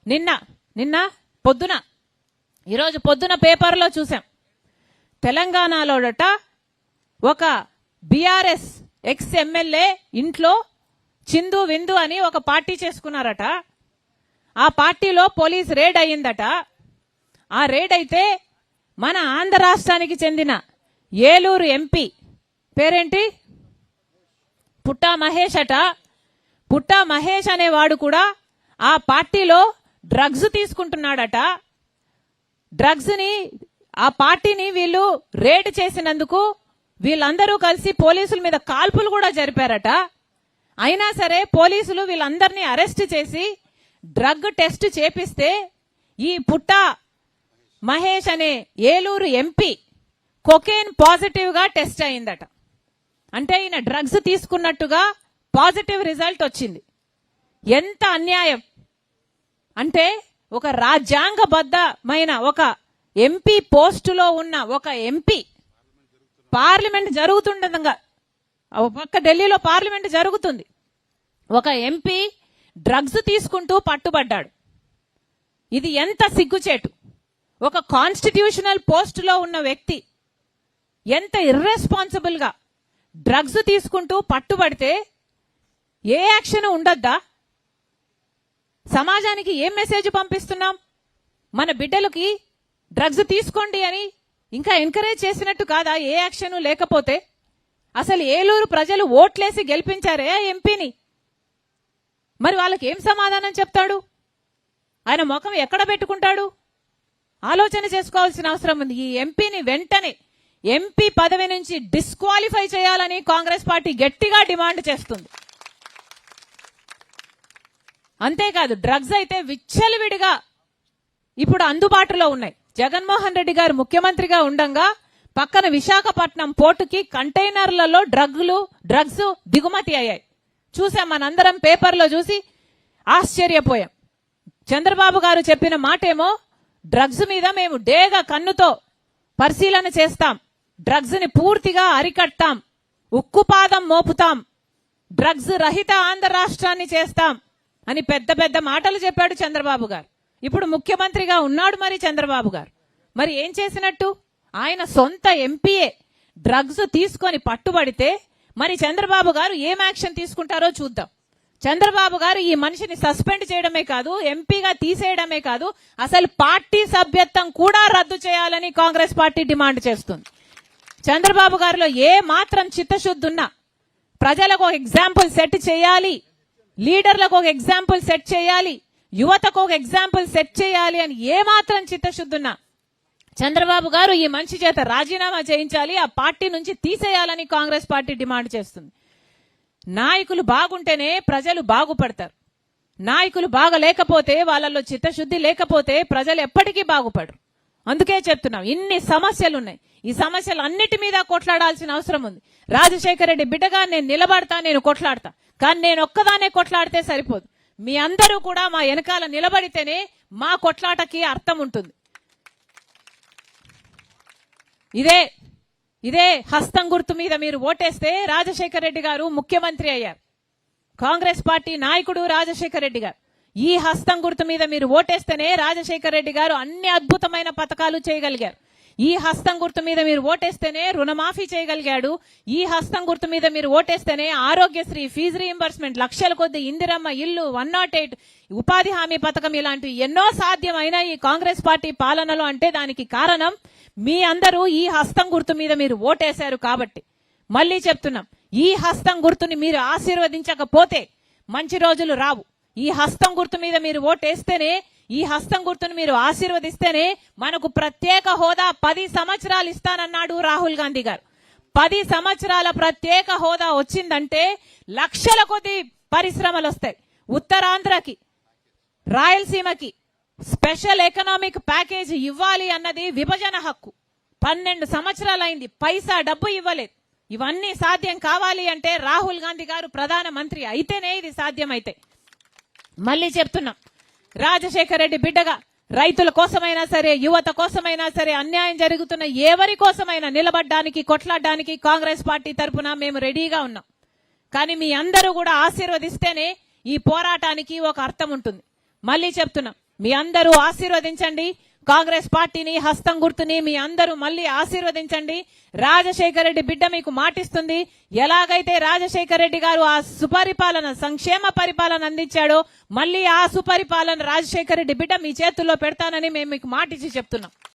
నిన్న పొద్దున ఈరోజు పొద్దున పేపర్లో చూసాం. తెలంగాణలోడట ఒక బీఆర్ఎస్ ఎక్స్ ఎమ్మెల్యే ఇంట్లో చిందు విందు అని ఒక పార్టీ చేసుకున్నారట. ఆ పార్టీలో పోలీస్ రేడ్ అయ్యిందట. ఆ రేడ్ అయితే మన ఆంధ్ర రాష్ట్రానికి చెందిన ఏలూరు ఎంపీ పేరేంటి, పుట్టా మహేష్ అట. పుట్టా మహేష్ అనేవాడు కూడా ఆ పార్టీలో డ్రగ్స్ తీసుకుంటున్నాడట. డ్రగ్స్ ని ఆ పార్టీని వీళ్ళు రేడ్ చేసినందుకు వీళ్ళందరూ కలిసి పోలీసుల మీద కాల్పులు కూడా జరిపారట. అయినా సరే పోలీసులు వీళ్ళందరినీ అరెస్ట్ చేసి డ్రగ్ టెస్ట్ చేపిస్తే ఈ పుట్టా మహేష్ అనే ఏలూరు ఎంపీ కొకేన్ పాజిటివ్ గా టెస్ట్ అయిందట. అంటే ఈయన డ్రగ్స్ తీసుకున్నట్టుగా పాజిటివ్ రిజల్ట్ వచ్చింది. ఎంత అన్యాయం అంటే, ఒక రాజ్యాంగబద్ధమైన ఒక ఎంపీ పోస్టులో ఉన్న ఒక ఎంపీ, పార్లమెంట్ జరుగుతుండగా పక్క ఢిల్లీలో పార్లమెంట్ జరుగుతుంది, ఒక ఎంపీ డ్రగ్స్ తీసుకుంటూ పట్టుబడ్డాడు. ఇది ఎంత సిగ్గుచేటు. ఒక కాన్స్టిట్యూషనల్ పోస్టులో ఉన్న వ్యక్తి ఎంత ఇర్రెస్పాన్సిబుల్ గా డ్రగ్స్ తీసుకుంటూ పట్టుబడితే ఏ యాక్షన్ ఉండద్దా? సమాజానికి ఏం మెసేజ్ పంపిస్తున్నాం? మన బిడ్డలకి డ్రగ్స్ తీసుకోండి అని ఇంకా ఎంకరేజ్ చేసినట్టు కాదా ఏ యాక్షన్ లేకపోతే? అసలు ఏలూరు ప్రజలు ఓట్లేసి గెలిపించారే ఆ ఎంపీని, మరి వాళ్ళకి ఏం సమాధానం చెప్తాడు? ఆయన ముఖం ఎక్కడ పెట్టుకుంటాడు? ఆలోచన చేసుకోవాల్సిన అవసరం ఉంది. ఈ ఎంపీని వెంటనే ఎంపీ పదవి నుంచి డిస్క్వాలిఫై చేయాలని కాంగ్రెస్ పార్టీ గట్టిగా డిమాండ్ చేస్తుంది. అంతేకాదు, డ్రగ్స్ అయితే విచ్చలవిడిగా ఇప్పుడు అందుబాటులో ఉన్నాయి. జగన్మోహన్ రెడ్డి గారు ముఖ్యమంత్రిగా ఉండంగా పక్కన విశాఖపట్నం పోర్టుకి కంటైనర్లలో డ్రగ్స్ దిగుమతి అయ్యాయి. చూసాం, మనందరం పేపర్లో చూసి ఆశ్చర్యపోయాం. చంద్రబాబు గారు చెప్పిన మాటేమో, డ్రగ్స్ మీద మేము డేగా కన్నుతో పరిశీలన చేస్తాం, డ్రగ్స్ ని పూర్తిగా అరికట్టాం, ఉక్కుపాదం మోపుతాం, డ్రగ్స్ రహిత ఆంధ్ర రాష్ట్రాన్ని చేస్తాం అని పెద్ద పెద్ద మాటలు చెప్పాడు చంద్రబాబు గారు. ఇప్పుడు ముఖ్యమంత్రిగా ఉన్నాడు మరి చంద్రబాబు గారు. మరి ఏం చేసినట్టు? ఆయన సొంత ఎంపీఏ డ్రగ్స్ తీసుకొని పట్టుబడితే మరి చంద్రబాబు గారు ఏం యాక్షన్ తీసుకుంటారో చూద్దాం. చంద్రబాబు గారు ఈ మనిషిని సస్పెండ్ చేయడమే కాదు, ఎంపీగా తీసేయడమే కాదు, అసలు పార్టీ సభ్యత్వం కూడా రద్దు చేయాలని కాంగ్రెస్ పార్టీ డిమాండ్ చేస్తుంది. చంద్రబాబు గారిలో ఏ మాత్రం చిత్తశుద్ధి ఉన్నా ప్రజలకు ఒక ఎగ్జాంపుల్ సెట్ చేయాలి, లీడర్లకు ఒక ఎగ్జాంపుల్ సెట్ చేయాలి, యువతకు ఒక ఎగ్జాంపుల్ సెట్ చేయాలి అని ఏ మాత్రం చిత్తశుద్ధి ఉన్నా చంద్రబాబు గారు ఈ మనిషి చేత రాజీనామా చేయించాలి, ఆ పార్టీ నుంచి తీసేయాలని కాంగ్రెస్ పార్టీ డిమాండ్ చేస్తుంది. నాయకులు బాగుంటేనే ప్రజలు బాగుపడతారు. నాయకులు బాగలేకపోతే, వాళ్ళలో చిత్తశుద్ధి లేకపోతే ప్రజలు ఎప్పటికీ బాగుపడరు. అందుకే చెప్తున్నాం, ఇన్ని సమస్యలు ఉన్నాయి. ఈ సమస్యలు అన్నిటి మీద కొట్లాడాల్సిన అవసరం ఉంది. రాజశేఖర రెడ్డి బిడ్డగా నేను నిలబడతా, నేను కొట్లాడతా. కానీ నేను ఒక్కదానే కొట్లాడితే సరిపోదు. మీ అందరూ కూడా మా వెనకాల నిలబడితేనే మా కొట్లాటకి అర్థం ఉంటుంది. ఇదే హస్తం గుర్తు మీద మీరు ఓటేస్తే రాజశేఖర రెడ్డి గారు ముఖ్యమంత్రి అయ్యారు. కాంగ్రెస్ పార్టీ నాయకుడు రాజశేఖర రెడ్డి గారు. ఈ హస్తం గుర్తు మీద మీరు ఓటేస్తేనే రాజశేఖర రెడ్డి గారు అన్ని అద్భుతమైన పథకాలు చేయగలిగారు. ఈ హస్తం గుర్తు మీద మీరు ఓటేస్తేనే రుణమాఫీ చేయగలిగాడు. ఈ హస్తం గుర్తు మీద మీరు ఓటేస్తేనే ఆరోగ్యశ్రీ, ఫీజు రీయింబర్స్మెంట్, లక్షల కొద్ది ఇందిరమ్మ ఇల్లు, 108 ఉపాధి హామీ పథకం, ఇలాంటి ఎన్నో సాధ్యమైన ఈ కాంగ్రెస్ పార్టీ పాలనలో. అంటే దానికి కారణం మీ అందరూ ఈ హస్తం గుర్తు మీద మీరు ఓటేశారు కాబట్టి. మళ్ళీ చెప్తున్నాం, ఈ హస్తం గుర్తుని మీరు ఆశీర్వదించకపోతే మంచి రోజులు రావు. ఈ హస్తం గుర్తు మీద మీరు ఓటేస్తేనే, ఈ హస్తం గుర్తును మీరు ఆశీర్వదిస్తేనే మనకు ప్రత్యేక హోదా 10 సంవత్సరాలు ఇస్తానన్నాడు రాహుల్ గాంధీ గారు. 10 సంవత్సరాల ప్రత్యేక హోదా వచ్చిందంటే లక్షల కొద్ది పరిశ్రమలు వస్తాయి. ఉత్తరాంధ్రకి, రాయలసీమకి స్పెషల్ ఎకనామిక్ ప్యాకేజ్ ఇవ్వాలి అన్నది విభజన హక్కు. 12 సంవత్సరాలైంది, పైసా డబ్బు ఇవ్వలేదు. ఇవన్నీ సాధ్యం కావాలి అంటే రాహుల్ గాంధీ గారు ప్రధానమంత్రి అయితేనే ఇది సాధ్యమైతే. మళ్ళీ చెప్తున్నాం, రాజశేఖర రెడ్డి బిడ్డగా రైతుల కోసమైనా సరే, యువత కోసమైనా సరే, అన్యాయం జరుగుతున్న ఎవరి కోసమైనా నిలబడ్డానికి, కొట్లాడడానికి కాంగ్రెస్ పార్టీ తరఫున మేము రెడీగా ఉన్నాం. కానీ మీ అందరూ కూడా ఆశీర్వదిస్తేనే ఈ పోరాటానికి ఒక అర్థం ఉంటుంది. మళ్ళీ చెప్తున్నాం, మీ అందరూ ఆశీర్వదించండి. కాంగ్రెస్ పార్టీని, హస్తం గుర్తుని మీ అందరూ మళ్ళీ ఆశీర్వదించండి. రాజశేఖర రెడ్డి బిడ్డ మీకు మాటిస్తుంది. ఎలాగైతే రాజశేఖర రెడ్డి గారు ఆ సుపరిపాలన, సంక్షేమ పరిపాలన అందించాడో మళ్ళీ ఆ సుపరిపాలన రాజశేఖర రెడ్డి బిడ్డ మీ చేతుల్లో పెడతానని మేము మీకు మాటిచ్చి చెప్తున్నాం.